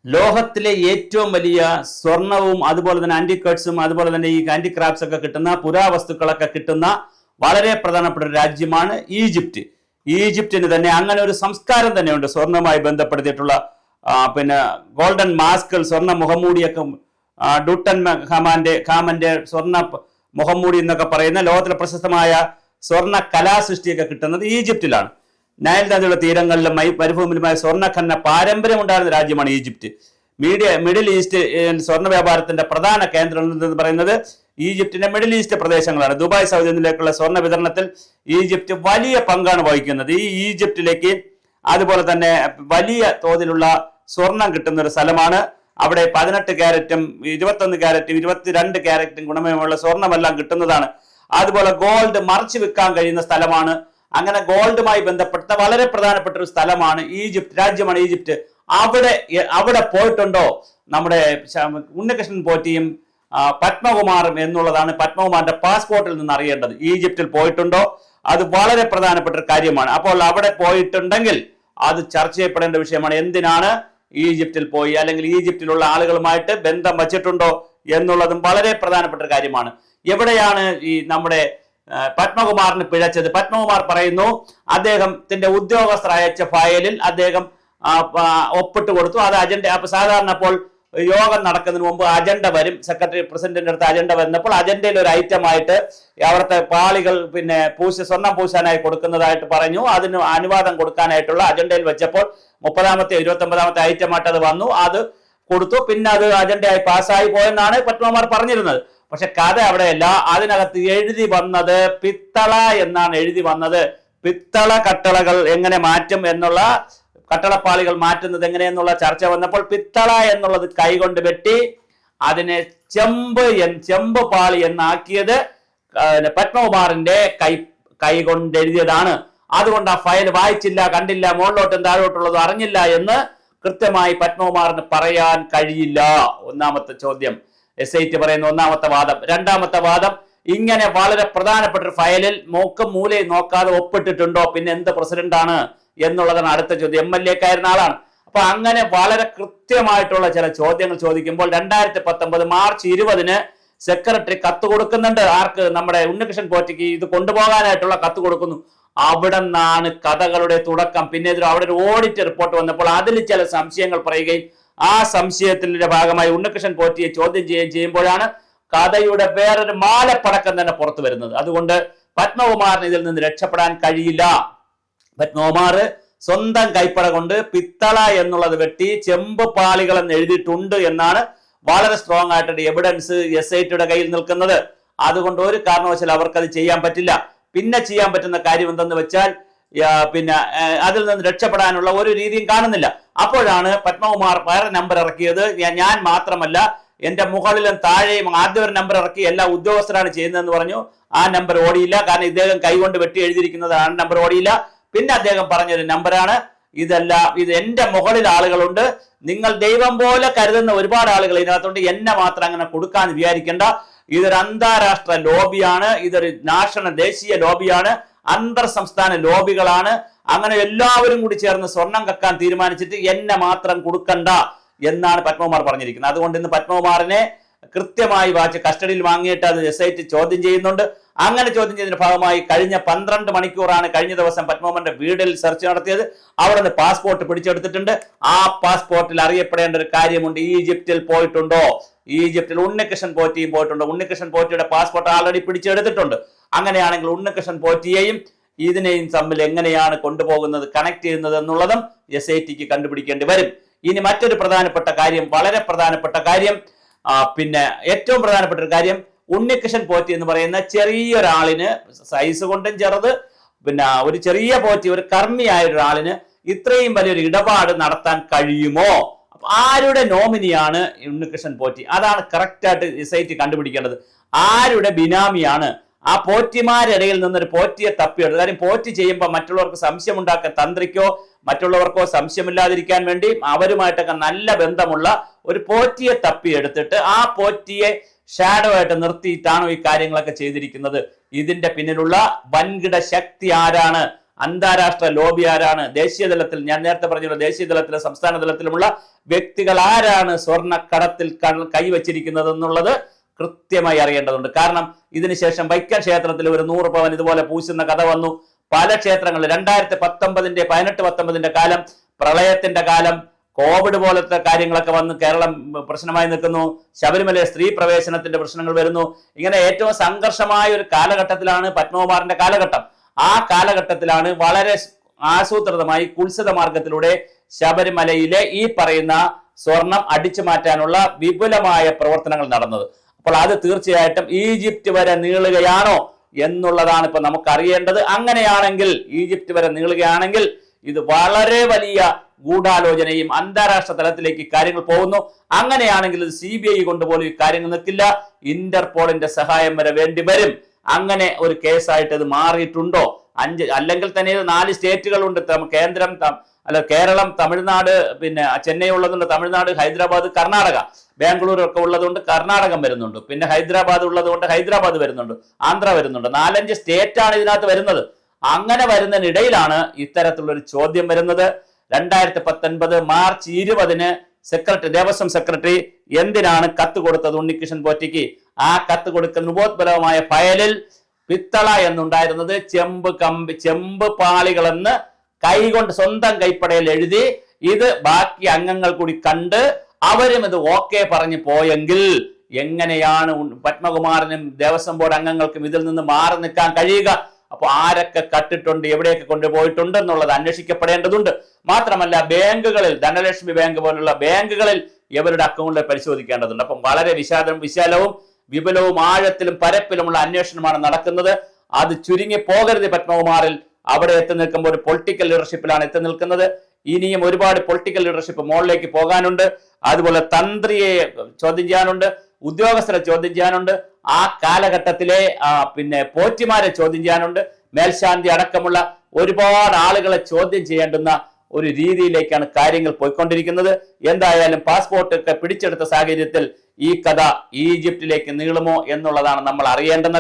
ലോകത്തിലെ ഏറ്റവും വലിയ സ്വർണവും അതുപോലെ തന്നെ ആന്റിക്കേർഡ്സും അതുപോലെ തന്നെ ഈ ഹാൻഡിക്രാഫ്റ്റ്സ് ഒക്കെ കിട്ടുന്ന പുരാവസ്തുക്കളൊക്കെ കിട്ടുന്ന വളരെ പ്രധാനപ്പെട്ട ഒരു രാജ്യമാണ് ഈജിപ്റ്റ്. ഈജിപ്തിന് തന്നെ അങ്ങനെ ഒരു സംസ്കാരം തന്നെയുണ്ട് സ്വർണവുമായി ബന്ധപ്പെടുത്തിയിട്ടുള്ള. പിന്നെ ഗോൾഡൻ മാസ്കുകൾ, സ്വർണ്ണ മുഖംമൂടിയൊക്കെ, ഡുട്ടൻ ഖാമന്റെ സ്വർണ്ണ മുഖംമൂടി എന്നൊക്കെ പറയുന്ന ലോകത്തിലെ പ്രശസ്തമായ സ്വർണ്ണ കലാസൃഷ്ടിയൊക്കെ കിട്ടുന്നത് ഈജിപ്തിലാണ്. നൈൽ നദിയുടെ തീരങ്ങളിലും മരുഭൂമിയിലുമായ സ്വർണ്ണഖനന പാരമ്പര്യം ഉണ്ടായിരുന്ന രാജ്യമാണ് ഈജിപ്റ്റ്. മിഡിൽ ഈസ്റ്റ് സ്വർണ്ണ വ്യാപാരത്തിന്റെ പ്രധാന കേന്ദ്രം എന്ന് പറയുന്നത് ഈജിപ്തിന്റെ മിഡിൽ ഈസ്റ്റ് പ്രദേശങ്ങളാണ്. ദുബായ്, സൗദി എന്നിലേക്കുള്ള സ്വർണ്ണ വിതരണത്തിൽ ഈജിപ്റ്റ് വലിയ പങ്കാണ് വഹിക്കുന്നത്. ഈ ഈജിപ്തിലേക്ക് അതുപോലെ തന്നെ വലിയ തോതിലുള്ള സ്വർണം കിട്ടുന്ന ഒരു സ്ഥലമാണ്. അവിടെ 18 ക്യാരറ്റും 21 ക്യാരറ്റും 22 ക്യാരറ്റും ഗുണമേന്മയുള്ള സ്വർണ്ണമെല്ലാം കിട്ടുന്നതാണ്. അതുപോലെ ഗോൾഡ് മറച്ചു വെക്കാൻ കഴിയുന്ന സ്ഥലമാണ്. അങ്ങനെ ഗോൾഡുമായി ബന്ധപ്പെട്ട വളരെ പ്രധാനപ്പെട്ട ഒരു സ്ഥലമാണ് ഈജിപ്റ്റ്, രാജ്യമാണ് ഈജിപ്റ്റ്. അവിടെ പോയിട്ടുണ്ടോ നമ്മുടെ ഉണ്ണികൃഷ്ണൻ പോറ്റിയും പത്മകുമാറും എന്നുള്ളതാണ് പത്മകുമാറിന്റെ പാസ്പോർട്ടിൽ നിന്ന് അറിയേണ്ടത്. ഈജിപ്തിൽ പോയിട്ടുണ്ടോ? അത് വളരെ പ്രധാനപ്പെട്ട ഒരു കാര്യമാണ്. അപ്പോൾ അവിടെ പോയിട്ടുണ്ടെങ്കിൽ അത് ചർച്ച ചെയ്യപ്പെടേണ്ട വിഷയമാണ്. എന്തിനാണ് ഈജിപ്തിൽ പോയി, അല്ലെങ്കിൽ ഈജിപ്തിലുള്ള ആളുകളുമായിട്ട് ബന്ധം വച്ചിട്ടുണ്ടോ എന്നുള്ളതും വളരെ പ്രധാനപ്പെട്ട ഒരു കാര്യമാണ്. എവിടെയാണ് ഈ നമ്മുടെ പത്മകുമാറിന് പിഴച്ചത്? പത്മകുമാർ പറയുന്നു അദ്ദേഹത്തിന്റെ ഉദ്യോഗസ്ഥർ അയച്ച ഫയലിൽ അദ്ദേഹം ഒപ്പിട്ട് കൊടുത്തു. അത് അജണ്ട. അപ്പൊ സാധാരണ അപ്പോൾ യോഗം നടക്കുന്നതിന് മുമ്പ് അജണ്ട വരും. സെക്രട്ടറി പ്രസിഡന്റിന്റെ അടുത്ത് അജണ്ട വരുന്നപ്പോൾ അജണ്ടയിൽ ഒരു ഐറ്റം ആയിട്ട് അവിടുത്തെ പാളികൾ പിന്നെ സ്വർണം പൂശാനായി കൊടുക്കുന്നതായിട്ട് പറഞ്ഞു. അതിന് അനുവാദം കൊടുക്കാനായിട്ടുള്ള അജണ്ടയിൽ വെച്ചപ്പോൾ 30-ാമത്തെ 29-ാമത്തെ ഐറ്റമായിട്ട് അത് വന്നു. അത് കൊടുത്തു. പിന്നെ അത് അജണ്ടയായി പാസ്സായി പോയെന്നാണ് പത്മകുമാർ പറഞ്ഞിരുന്നത്. പക്ഷെ കഥ അവിടെയല്ല. അതിനകത്ത് എഴുതി വന്നത് പിത്തള എന്നാണ് എഴുതി വന്നത്. പിത്തള കട്ടളകൾ എങ്ങനെ മാറ്റും എന്നുള്ള, കട്ടളപ്പാളികൾ മാറ്റുന്നത് ചർച്ച വന്നപ്പോൾ പിത്തള എന്നുള്ളത് കൈകൊണ്ട് വെട്ടി അതിനെ ചെമ്പ് പാളി എന്നാക്കിയത് പത്മകുമാറിന്റെ കൈ കൊണ്ട് എഴുതിയതാണ്. അതുകൊണ്ട് ആ ഫയൽ വായിച്ചില്ല, കണ്ടില്ല, മുകളിലോട്ടും താഴോട്ടുള്ളതും അറിഞ്ഞില്ല എന്ന് കൃത്യമായി പത്മകുമാറിന് പറയാൻ കഴിയില്ല. ഒന്നാമത്തെ ചോദ്യം SIT പറയുന്ന ഒന്നാമത്തെ വാദം. രണ്ടാമത്തെ വാദം, ഇങ്ങനെ വളരെ പ്രധാനപ്പെട്ട ഒരു ഫയലിൽ മൂലയും നോക്കാതെ ഒപ്പിട്ടിട്ടുണ്ടോ, പിന്നെ എന്ത് പ്രസിഡന്റാണ് എന്നുള്ളതാണ് അടുത്ത ചോദ്യം. MLA ആയിരുന്ന ആളാണ്. അപ്പൊ അങ്ങനെ വളരെ കൃത്യമായിട്ടുള്ള ചില ചോദ്യങ്ങൾ ചോദിക്കുമ്പോൾ 2019 മാർച്ച് 20-ന് സെക്രട്ടറി കത്ത് കൊടുക്കുന്നുണ്ട്. ആർക്ക്? നമ്മുടെ ഉണ്ണികൃഷ്ണൻ പോറ്റിക്ക് ഇത് കൊണ്ടുപോകാനായിട്ടുള്ള കത്ത് കൊടുക്കുന്നു. അവിടെ നിന്നാണ് കഥകളുടെ തുടക്കം. പിന്നെ അവിടെ ഒരു ഓഡിറ്റ് റിപ്പോർട്ട് വന്നപ്പോൾ അതിൽ ചില സംശയങ്ങൾ പറയുകയും ആ സംശയത്തിന്റെ ഭാഗമായി ഉണ്ണികൃഷ്ണൻ പോറ്റിയെ ചോദ്യം ചെയ്യുമ്പോഴാണ് കഥയുടെ വേറൊരു മാലപ്പടക്കം തന്നെ പുറത്തു വരുന്നത്. അതുകൊണ്ട് പത്മകുമാറിന് ഇതിൽ നിന്ന് രക്ഷപ്പെടാൻ കഴിയില്ല. പത്മകുമാർ സ്വന്തം കൈപ്പട കൊണ്ട് പിത്തള എന്നുള്ളത് വെട്ടി ചെമ്പ് പാളികൾ എന്ന് എഴുതിയിട്ടുണ്ട് എന്നാണ് വളരെ സ്ട്രോങ് ആയിട്ട് എവിഡൻസ് SITയുടെ കയ്യിൽ നിൽക്കുന്നത്. അതുകൊണ്ട് ഒരു കാരണവശാലും അവർക്കത് ചെയ്യാൻ പറ്റില്ല. പിന്നെ ചെയ്യാൻ പറ്റുന്ന കാര്യം എന്തെന്ന് വെച്ചാൽ പിന്നെ അതിൽ നിന്ന് രക്ഷപ്പെടാനുള്ള ഒരു രീതിയും കാണുന്നില്ല. അപ്പോഴാണ് പത്മകുമാർ വേറെ നമ്പർ ഇറക്കിയത്. ഞാൻ മാത്രമല്ല, എന്റെ മുകളിലും താഴെയും ആദ്യം ഒരു നമ്പർ ഇറക്കി എല്ലാ ഉദ്യോഗസ്ഥരാണ് ചെയ്യുന്നതെന്ന് പറഞ്ഞു. ആ നമ്പർ ഓടിയില്ല. കാരണം ഇദ്ദേഹം കൈകൊണ്ട് വെട്ടി എഴുതിയിരിക്കുന്നത് ആ നമ്പർ ഓടിയില്ല. പിന്നെ അദ്ദേഹം പറഞ്ഞൊരു നമ്പറാണ്, ഇത് എന്റെ മുകളിൽ ആളുകളുണ്ട്, നിങ്ങൾ ദൈവം പോലെ കരുതുന്ന ഒരുപാട് ആളുകൾ ഇതിനകത്തുണ്ട്, എന്നെ മാത്രം അങ്ങനെ കൊടുക്കാന്ന് വിചാരിക്കേണ്ട, ഇതൊരു അന്താരാഷ്ട്ര ലോബിയാണ്, ഇതൊരു ദേശീയ ലോബിയാണ്, അന്തർ സംസ്ഥാന ലോബികളാണ്, അങ്ങനെ എല്ലാവരും കൂടി ചേർന്ന് സ്വർണം കക്കാൻ തീരുമാനിച്ചിട്ട് എന്നെ മാത്രം കൊടുക്കണ്ട എന്നാണ് പത്മകുമാർ പറഞ്ഞിരിക്കുന്നത്. അതുകൊണ്ട് ഇന്ന് പത്മകുമാറിനെ കൃത്യമായി കസ്റ്റഡിയിൽ വാങ്ങിയിട്ട് അത് SIT ചോദ്യം ചെയ്യുന്നുണ്ട്. അങ്ങനെ ചോദ്യം ചെയ്തതിന്റെ ഭാഗമായി കഴിഞ്ഞ 12 മണിക്കൂറാണ് കഴിഞ്ഞ ദിവസം പത്മകുമാറിന്റെ വീടിൽ സെർച്ച് നടത്തിയത്. അവിടെ നിന്ന് പാസ്പോർട്ട് പിടിച്ചെടുത്തിട്ടുണ്ട്. ആ പാസ്പോർട്ടിൽ അറിയപ്പെടേണ്ട ഒരു കാര്യമുണ്ട്. ഈജിപ്തിൽ പോയിട്ടുണ്ടോ? ഈജിപ്തിൽ ഉണ്ണികൃഷ്ണൻ പോറ്റിയും പോയിട്ടുണ്ടോ? ഉണ്ണികൃഷ്ണൻ പോറ്റിയുടെ പാസ്പോർട്ട് ആൾറെഡി പിടിച്ചെടുത്തിട്ടുണ്ട്. അങ്ങനെയാണെങ്കിൽ ഉണ്ണികൃഷ്ണൻ പോറ്റിയെയും ഇതിനെയും തമ്മിൽ എങ്ങനെയാണ് കൊണ്ടുപോകുന്നത്, കണക്ട് ചെയ്യുന്നത് എന്നുള്ളതും SITക്ക് കണ്ടുപിടിക്കേണ്ടി വരും. ഇനി മറ്റൊരു പ്രധാനപ്പെട്ട കാര്യം, വളരെ പ്രധാനപ്പെട്ട കാര്യം, പിന്നെ ഏറ്റവും പ്രധാനപ്പെട്ട ഒരു കാര്യം, ഉണ്ണികൃഷ്ണൻ പോറ്റി എന്ന് പറയുന്ന ചെറിയൊരാളിന്, സൈസ് കൊണ്ടും ചെറുത്, പിന്നെ ഒരു ചെറിയ പോറ്റി, ഒരു കർമ്മിയായ ഒരാളിന് ഇത്രയും വലിയൊരു ഇടപാട് നടത്താൻ കഴിയുമോ? ആരുടെ നോമിനിയാണ് ഉണ്ണികൃഷ്ണൻ പോറ്റി? അതാണ് കറക്റ്റായിട്ട് SIT കണ്ടുപിടിക്കേണ്ടത്. ആരുടെ ബിനാമിയാണ്? ആ പോറ്റിമാരിടയിൽ നിന്നൊരു പോറ്റിയെ തപ്പിയെടുത്ത്. കാര്യം പോറ്റി ചെയ്യുമ്പോൾ മറ്റുള്ളവർക്ക് സംശയം ഉണ്ടാക്കാൻ, തന്ത്രിക്കോ മറ്റുള്ളവർക്കോ സംശയമില്ലാതിരിക്കാൻ വേണ്ടി അവരുമായിട്ടൊക്കെ നല്ല ബന്ധമുള്ള ഒരു പോറ്റിയെ തപ്പിയെടുത്തിട്ട് ആ പോറ്റിയെ ഷാഡോ ആയിട്ട് നിർത്തിയിട്ടാണോ ഈ കാര്യങ്ങളൊക്കെ ചെയ്തിരിക്കുന്നത്? ഇതിന്റെ പിന്നിലുള്ള വൻകിട ശക്തി ആരാണ്? അന്താരാഷ്ട്ര ലോബി ആരാണ്, ദേശീയ തലത്തിൽ ഞാൻ നേരത്തെ പറഞ്ഞ ദേശീയ തലത്തിലും സംസ്ഥാന തലത്തിലുമുള്ള വ്യക്തികൾ ആരാണ് സ്വർണ്ണക്കടത്തിൽ കൈവച്ചിരിക്കുന്നത് എന്നുള്ളത് കൃത്യമായി അറിയേണ്ടതുണ്ട്. കാരണം ഇതിനുശേഷം വൈക്കം ക്ഷേത്രത്തിൽ ഒരു 100 പവൻ ഇതുപോലെ പൂശുന്ന കഥ വന്നു. പല ക്ഷേത്രങ്ങളിൽ 2019 18-19 കാലം, പ്രളയത്തിന്റെ കാലം, കോവിഡ് പോലത്തെ കാര്യങ്ങളൊക്കെ വന്ന് കേരളം പ്രശ്നമായി നിൽക്കുന്നു. ശബരിമല സ്ത്രീ പ്രവേശനത്തിന്റെ പ്രശ്നങ്ങൾ വരുന്നു. ഇങ്ങനെ ഏറ്റവും സംഘർഷമായ ഒരു കാലഘട്ടത്തിലാണ് പത്മകുമാറിന്റെ കാലഘട്ടം. ആ കാലഘട്ടത്തിലാണ് വളരെ ആസൂത്രിതമായി കുത്സിത മാർഗത്തിലൂടെ ശബരിമലയിലെ ഈ പറയുന്ന സ്വർണം അടിച്ചു മാറ്റാനുള്ള വിപുലമായ പ്രവർത്തനങ്ങൾ നടന്നത്. അപ്പോൾ അത് തീർച്ചയായിട്ടും ഈജിപ്റ്റ് വരെ നീളുകയാണോ എന്നുള്ളതാണ് ഇപ്പൊ നമുക്ക് അറിയേണ്ടത്. അങ്ങനെയാണെങ്കിൽ ഈജിപ്റ്റ് വരെ നീളുകയാണെങ്കിൽ ഇത് വളരെ വലിയ ഗൂഢാലോചനയും അന്താരാഷ്ട്ര തലത്തിലേക്ക് കാര്യങ്ങൾ പോകുന്നു. അങ്ങനെയാണെങ്കിൽ ഇത് CBI കൊണ്ടുപോലും ഈ കാര്യങ്ങൾ നിൽക്കില്ല, ഇന്റർപോളിന്റെ സഹായം വരെ വേണ്ടി വരും. അങ്ങനെ ഒരു കേസായിട്ട് ഇത് മാറിയിട്ടുണ്ടോ? അല്ലെങ്കിൽ തന്നെ 4 സ്റ്റേറ്റുകളുണ്ട്, കേന്ദ്രം കേരളം, തമിഴ്നാട്, പിന്നെ ചെന്നൈ ഉള്ളതുകൊണ്ട് തമിഴ്നാട്, ഹൈദരാബാദ്, കർണാടക, ബാംഗ്ലൂർ ഒക്കെ ഉള്ളതുകൊണ്ട് കർണാടകം വരുന്നുണ്ട്, പിന്നെ ഹൈദരാബാദ് ഉള്ളതുകൊണ്ട് ഹൈദരാബാദ് വരുന്നുണ്ട്, ആന്ധ്ര വരുന്നുണ്ട്. 4-5 സ്റ്റേറ്റാണ് ഇതിനകത്ത് വരുന്നത്. അങ്ങനെ വരുന്നതിനിടയിലാണ് ഇത്തരത്തിലുള്ളൊരു ചോദ്യം വരുന്നത്. 2019 മാർച്ച് 20 ദേവസ്വം സെക്രട്ടറി എന്തിനാണ് കത്ത് കൊടുത്തത് ഉണ്ണികൃഷ്ണൻ പോറ്റിക്ക്? ആ കത്ത് കൊടുക്കുന്ന ഉപോത്ബലമായ ഫയലിൽ പിത്തള എന്നുണ്ടായിരുന്നത് ചെമ്പ് പാളികളെന്ന് കൈകൊണ്ട് സ്വന്തം കൈപ്പടയിൽ എഴുതി, ഇത് ബാക്കി അംഗങ്ങൾ കൂടി കണ്ട് അവരും ഇത് ഓക്കെ പറഞ്ഞു പോയെങ്കിൽ എങ്ങനെയാണ് പത്മകുമാറിനും ദേവസ്വം ബോർഡ് അംഗങ്ങൾക്കും ഇതിൽ നിന്ന് മാറി നിൽക്കാൻ കഴിയുക? അപ്പൊ ആരൊക്കെ കട്ടിട്ടുണ്ട്, എവിടെയൊക്കെ കൊണ്ടുപോയിട്ടുണ്ട് എന്നുള്ളത് അന്വേഷിക്കപ്പെടേണ്ടതുണ്ട്. മാത്രമല്ല ബാങ്കുകളിൽ, ധനലക്ഷ്മി ബാങ്ക് പോലുള്ള ബാങ്കുകളിൽ ഇവരുടെ അക്കൗണ്ടുകൾ പരിശോധിക്കേണ്ടതുണ്ട്. അപ്പം വളരെ വിശാലവും വിപുലവും ആഴത്തിലും പരപ്പിലുമുള്ള അന്വേഷണമാണ് നടക്കുന്നത്. അത് ചുരുങ്ങി പോകരുത് പത്മകുമാറിൽ. അവിടെ എത്തി നിൽക്കുമ്പോൾ ഒരു പൊളിറ്റിക്കൽ ലീഡർഷിപ്പിലാണ് എത്തി നിൽക്കുന്നത്. ഇനിയും ഒരുപാട് പൊളിറ്റിക്കൽ ലീഡർഷിപ്പ് മുകളിലേക്ക് പോകാനുണ്ട്. അതുപോലെ തന്ത്രിയെ ചോദ്യം ചെയ്യാനുണ്ട്, ഉദ്യോഗസ്ഥരെ ചോദ്യം ചെയ്യാനുണ്ട്, ആ കാലഘട്ടത്തിലെ പിന്നെ പോറ്റിമാരെ ചോദ്യം ചെയ്യാനുണ്ട്, മേൽശാന്തി അടക്കമുള്ള ഒരുപാട് ആളുകളെ ചോദ്യം ചെയ്യേണ്ടുന്ന ഒരു രീതിയിലേക്കാണ് കാര്യങ്ങൾ പോയിക്കൊണ്ടിരിക്കുന്നത്. എന്തായാലും പാസ്പോർട്ട് ഒക്കെ പിടിച്ചെടുത്ത സാഹചര്യത്തിൽ ഈ കഥ ഈജിപ്തിലേക്ക് നീളുമോ എന്നുള്ളതാണ് നമ്മൾ അറിയേണ്ടുന്ന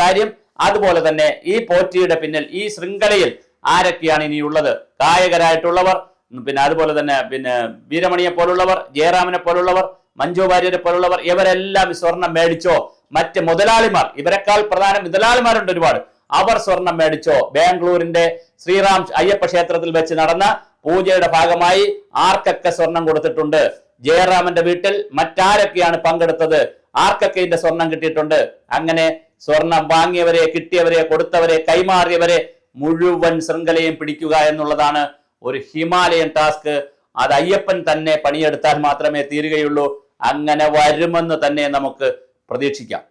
കാര്യം. അതുപോലെ തന്നെ ഈ പോറ്റിയുടെ പിന്നിൽ, ഈ ശൃംഖലയിൽ ആരൊക്കെയാണ് ഇനിയുള്ളത്? ഗായകരായിട്ടുള്ളവർ, പിന്നെ അതുപോലെ തന്നെ വീരമണിയെ പോലുള്ളവർ, ജയറാമിനെ പോലുള്ളവർ, മഞ്ജു വാര്യരെ പോലുള്ളവർ, ഇവരെല്ലാം സ്വർണം മേടിച്ചോ? മറ്റ് മുതലാളിമാർ, ഇവരെക്കാൾ പ്രധാന മുതലാളിമാരുണ്ട് ഒരുപാട്, അവർ സ്വർണം മേടിച്ചോ? ബാംഗ്ലൂരിന്റെ ശ്രീറാം അയ്യപ്പ ക്ഷേത്രത്തിൽ വെച്ച് നടന്ന പൂജയുടെ ഭാഗമായി ആർക്കൊക്കെ സ്വർണം കൊടുത്തിട്ടുണ്ട്? ജയറാമന്റെ വീട്ടിൽ മറ്റാരൊക്കെയാണ് പങ്കെടുത്തത്? ആർക്കൊക്കെ ഇതിന്റെ സ്വർണം കിട്ടിയിട്ടുണ്ട്? അങ്ങനെ സ്വർണം വാങ്ങിയവരെ, കിട്ടിയവരെ, കൊടുത്തവരെ, കൈമാറിയവരെ മുഴുവൻ ശൃംഖലയും പിടിക്കുക എന്നുള്ളതാണ് ഒരു ഹിമാലയൻ ടാസ്ക്. അത് അയ്യപ്പൻ തന്നെ പണിയെടുത്താൽ മാത്രമേ തീരുകയുള്ളൂ. അങ്ങനെ വരുമെന്ന് തന്നെ നമുക്ക് പ്രതീക്ഷിക്കാം.